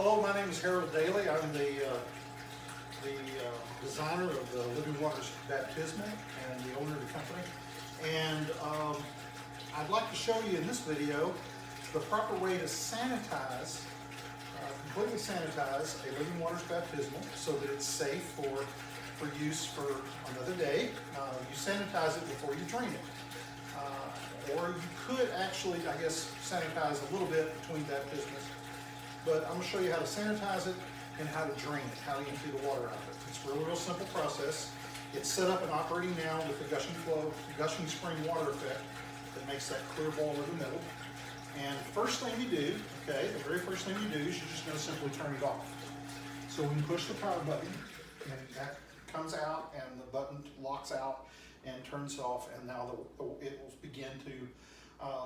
Hello, my name is Harold Daly. I'm the designer of the Living Waters Baptismal and the owner of the company. And I'd like to show you in this video the proper way to sanitize, completely sanitize a Living Waters Baptismal so that it's safe for use for another day. You sanitize it before you drain it. Or you could actually, I guess, sanitize a little bit between baptismals. But I'm going to show you how to sanitize it and how to drain it, how to empty the water out of it. It's a real simple process. It's set up and operating now with the gushing spring water effect that makes that clear ball in the middle. And the first thing you do, okay, the very first thing you do is you're just going to simply turn it off. So when you push the power button, and that comes out and the button locks out and turns off, and now it will begin to,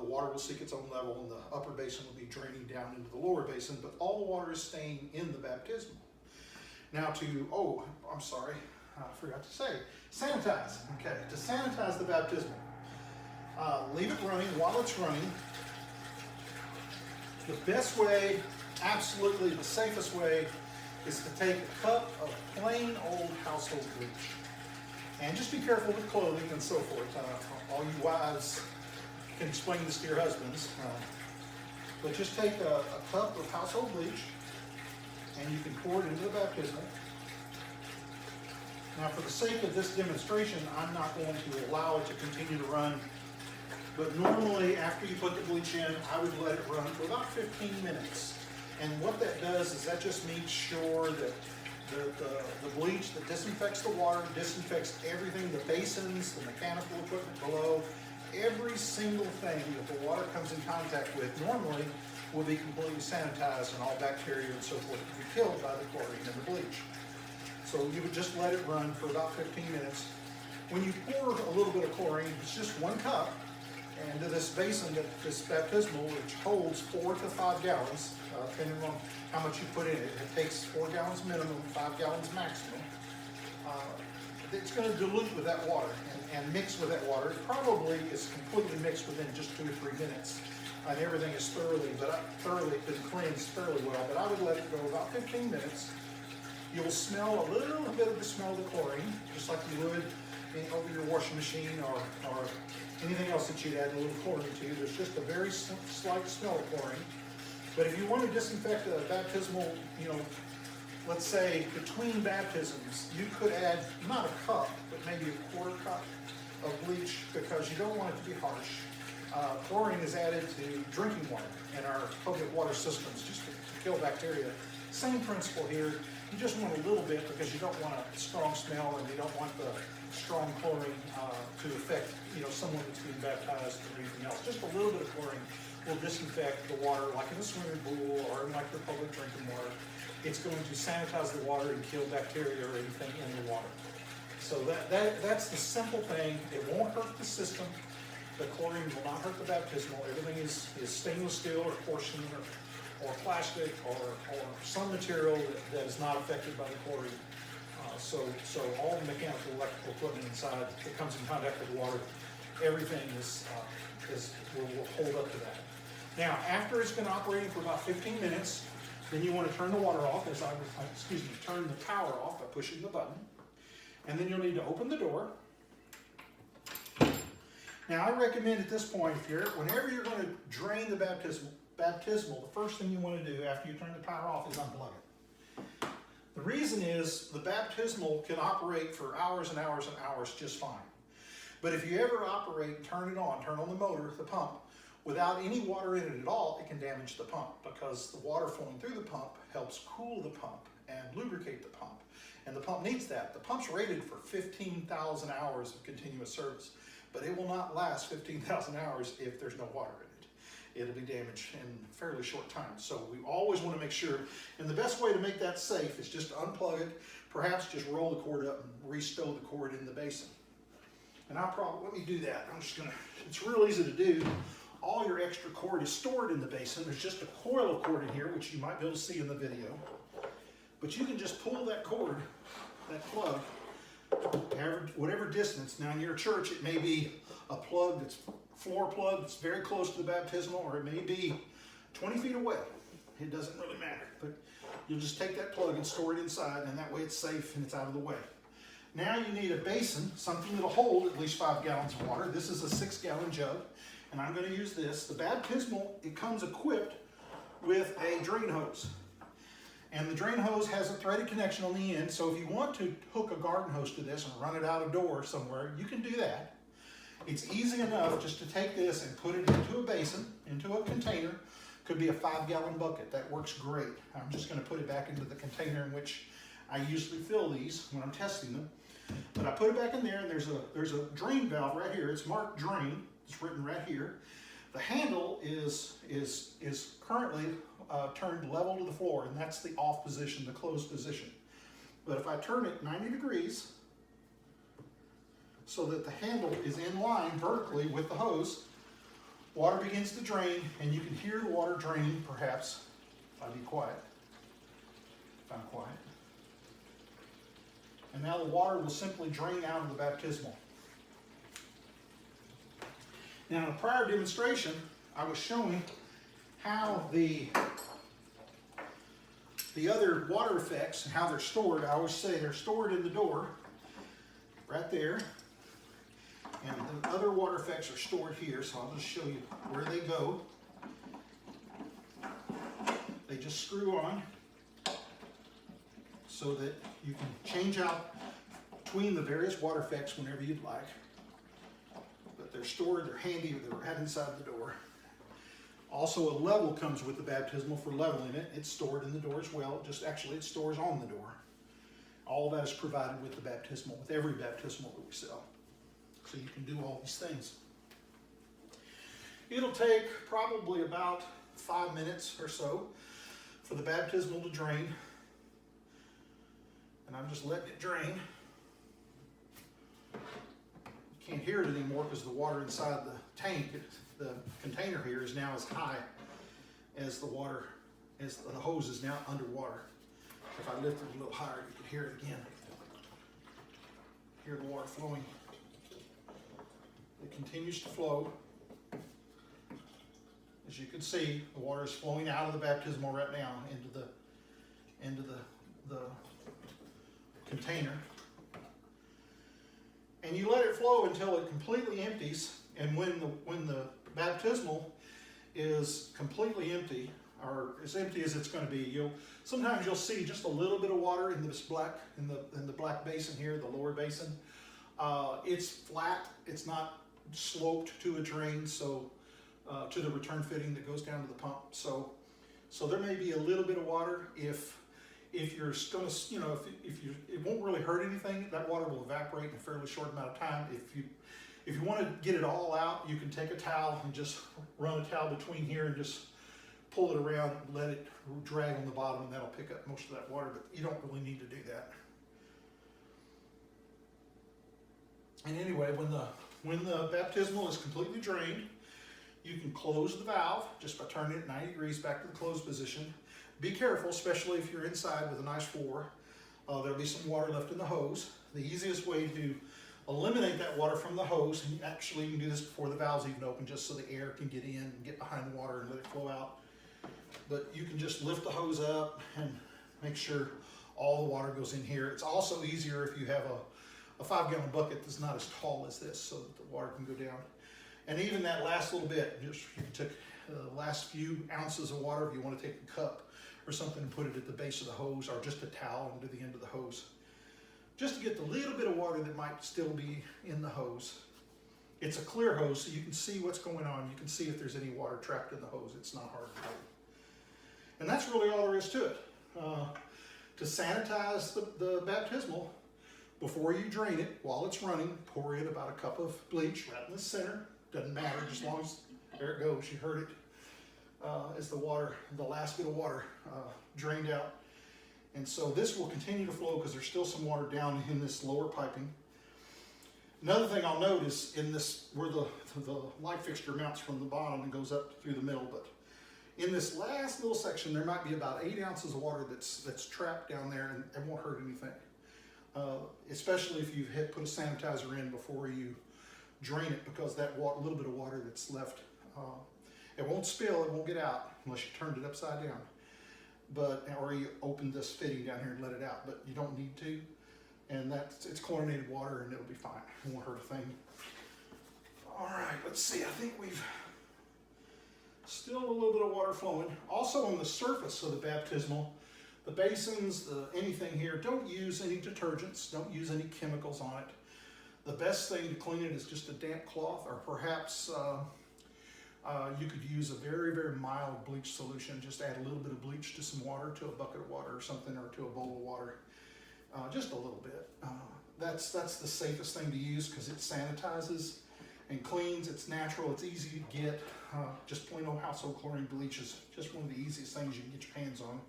the water will seek its own level and the upper basin will be draining down into the lower basin, but all the water is staying in the baptismal. Now I'm sorry, I forgot to say, sanitize. Okay, to sanitize the baptismal, leave it running. While it's running, the best way, absolutely the safest way, is to take a cup of plain old household bleach. And just be careful with clothing and so forth. All you wives can explain this to your husbands. But just take a cup of household bleach and you can pour it into the baptismal. Now, for the sake of this demonstration, I'm not going to allow it to continue to run. But normally, after you put the bleach in, I would let it run for about 15 minutes. And what that does is that just makes sure that the bleach that disinfects the water, disinfects everything, the basins, the mechanical equipment below, every single thing that the water comes in contact with normally will be completely sanitized, and all bacteria and so forth will be killed by the chlorine and the bleach. So you would just let it run for about 15 minutes. When you pour a little bit of chlorine, it's just 1 cup, into this basin, this baptismal, which holds 4 to 5 gallons, depending on how much you put in it. It takes 4 gallons minimum, 5 gallons maximum. It's going to dilute with that water and mix with that water. It probably is completely mixed within just 2 or 3 minutes. And everything is thoroughly been cleansed fairly well, but I would let it go about 15 minutes. You'll smell a little bit of the smell of the chlorine, just like you would over your washing machine or anything else that you'd add a little chlorine to. There's just a very slight smell of chlorine. But if you want to disinfect a baptismal, let's say between baptisms, you could add not a cup, but maybe a 1/4 cup of bleach, because you don't want it to be harsh. Chlorine is added to drinking water in our public water systems just to kill bacteria. Same principle here. You just want a little bit because you don't want a strong smell, and you don't want the strong chlorine to affect someone that's being baptized or anything else. Just a little bit of chlorine will disinfect the water, like in a swimming pool or in like your public drinking water. It's going to sanitize the water and kill bacteria or anything in the water. So that's the simple thing. It won't hurt the system. The chlorine will not hurt the baptismal. Everything is stainless steel or porcelain or plastic or some material that is not affected by the chlorine. So all the mechanical, electrical equipment inside that comes in contact with water, everything will hold up to that. Now, after it's been operating for about 15 minutes, then you want to turn the water off, turn the power off by pushing the button. And then you'll need to open the door. Now, I recommend at this point, whenever you're going to drain the baptismal, the first thing you want to do after you turn the power off is unplug it. The reason is the baptismal can operate for hours and hours and hours just fine. But if you ever turn on the motor, the pump, without any water in it at all, it can damage the pump, because the water flowing through the pump helps cool the pump and lubricate the pump. And the pump needs that. The pump's rated for 15,000 hours of continuous service, but it will not last 15,000 hours if there's no water in it. It'll be damaged in a fairly short time. So we always want to make sure, and the best way to make that safe is just to unplug it, perhaps just roll the cord up and re-stow the cord in the basin. And let me do that. It's real easy to do. All your extra cord is stored in the basin. There's just a coil of cord in here, which you might be able to see in the video. But you can just pull that cord, that plug, whatever distance. Now in your church, it may be a plug floor plug that's very close to the baptismal, or it may be 20 feet away. It doesn't really matter. But You'll just take that plug and store it inside, and that way it's safe and it's out of the way. Now you need a basin, something that'll hold at least 5 gallons of water. This is a 6-gallon jug, and I'm going to use this. The Baptismal, it comes equipped with a drain hose. And the drain hose has a threaded connection on the end, so if you want to hook a garden hose to this and run it out a door somewhere, you can do that. It's easy enough just to take this and put it into a basin, into a container. Could be a 5-gallon bucket. That works great. I'm just going to put it back into the container in which I usually fill these when I'm testing them. But I put it back in there, and there's a drain valve right here. It's marked drain. It's written right here. The handle is currently turned level to the floor, and that's the off position, the closed position. But if I turn it 90 degrees so that the handle is in line vertically with the hose, water begins to drain, and you can hear the water draining, perhaps, if I be quiet, if I'm quiet. And now the water will simply drain out of the Baptismal. Now, in a prior demonstration, I was showing how the other water effects and how they're stored. I always say they're stored in the door, right there. And the other water effects are stored here, so I'll just show you where they go. They just screw on so that you can change out between the various water effects whenever you'd like. But they're stored, they're handy, they're right inside the door. Also, a level comes with the Baptismal for leveling it. It's stored in the door as well. It stores on the door. All of that is provided with the Baptismal, with every Baptismal that we sell. So you can do all these things. It'll take probably about 5 minutes or so for the Baptismal to drain. And I'm just letting it drain. You can't hear it anymore because the water inside the tank, the container here, is now as high as the water, as the hose is now underwater. If I lift it a little higher, you can hear it again. Hear the water flowing. It continues to flow. As you can see, the water is flowing out of the Baptismal right now into the container. And you let it flow until it completely empties. And when the Baptismal is completely empty, or as empty as it's going to be, sometimes you'll see just a little bit of water in this in the black basin here, the lower basin. It's flat. It's not sloped to a drain, so to the return fitting that goes down to the pump. So there may be a little bit of water. If you're going to, it won't really hurt anything. That water will evaporate in a fairly short amount of time. If you want to get it all out, you can take a towel and just run a towel between here and just pull it around, let it drag on the bottom, and that'll pick up most of that water. But you don't really need to do that. And anyway, when the Baptismal is completely drained, you can close the valve just by turning it 90 degrees back to the closed position. Be careful, especially if you're inside with a nice floor. There'll be some water left in the hose. The easiest way to eliminate that water from the hose, and actually you can do this before the valve's even open, just so the air can get in and get behind the water and let it flow out. But you can just lift the hose up and make sure all the water goes in here. It's also easier if you have a 5-gallon bucket that's not as tall as this, so that the water can go down. And even that last little bit, just you can take the last few ounces of water, if you want to take a cup or something and put it at the base of the hose, or just a towel under the end of the hose, just to get the little bit of water that might still be in the hose. It's a clear hose, so you can see what's going on. You can see if there's any water trapped in the hose. It's not hard to do. And that's really all there is to it. To sanitize the Baptismal, before you drain it, while it's running, pour in about a cup of bleach right in the center. Doesn't matter, just as long as, there it goes, you heard it, as the last bit of water drained out. And so this will continue to flow because there's still some water down in this lower piping. Another thing I'll note is in this, where the light fixture mounts from the bottom and goes up through the middle, but in this last little section, there might be about 8 ounces of water that's trapped down there, and it won't hurt anything. Especially if you put a sanitizer in before you drain it, because that little bit of water that's left, it won't spill, it won't get out unless you turned it upside down. or you open this fitting down here and let it out, but you don't need to. And it's chlorinated water and it'll be fine. It won't hurt a thing. All right, let's see. I think we've still a little bit of water flowing. Also on the surface of the baptismal, the basins, anything here, don't use any detergents, don't use any chemicals on it. The best thing to clean it is just a damp cloth, or perhaps you could use a very, very mild bleach solution. Just add a little bit of bleach to some water, to a bucket of water or something, or to a bowl of water. Just a little bit. That's the safest thing to use because it sanitizes and cleans. It's natural, it's easy to get. Just plain old household chlorine bleach is just one of the easiest things you can get your hands on.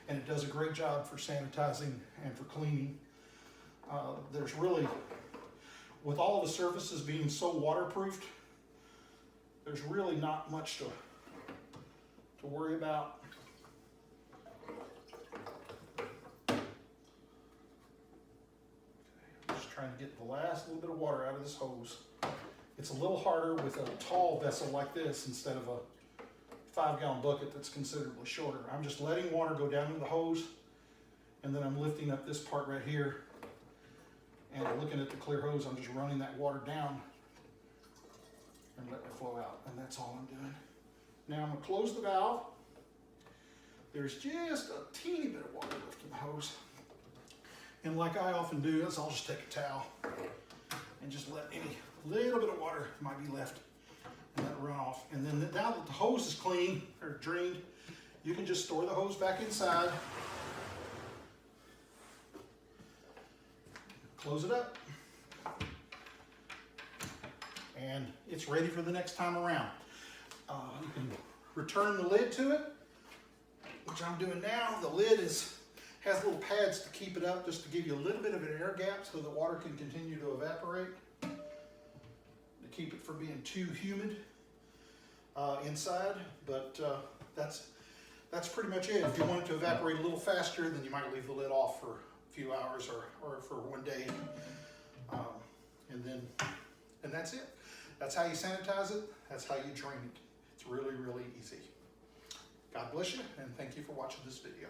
And it does a great job for sanitizing and for cleaning. There's really, with all of the surfaces being so waterproofed, there's really not much to worry about. Just trying to get the last little bit of water out of this hose. It's a little harder with a tall vessel like this instead of a 5-gallon bucket that's considerably shorter. I'm just letting water go down into the hose, and then I'm lifting up this part right here, and looking at the clear hose, I'm just running that water down and letting it flow out, and that's all I'm doing. Now I'm gonna close the valve. There's just a teeny bit of water left in the hose. And like I often do, is I'll just take a towel and just let any little bit of water might be left and let it run off. And then now that the hose is clean or drained, you can just store the hose back inside. Close it up. And it's ready for the next time around. You can return the lid to it, which I'm doing now. The lid has little pads to keep it up, just to give you a little bit of an air gap so the water can continue to evaporate, to keep it from being too humid inside. But that's pretty much it. If you want it to evaporate a little faster, then you might leave the lid off for a few hours or for one day, and that's it. That's how you sanitize it. That's how you drain it. It's really, really easy. God bless you, and thank you for watching this video.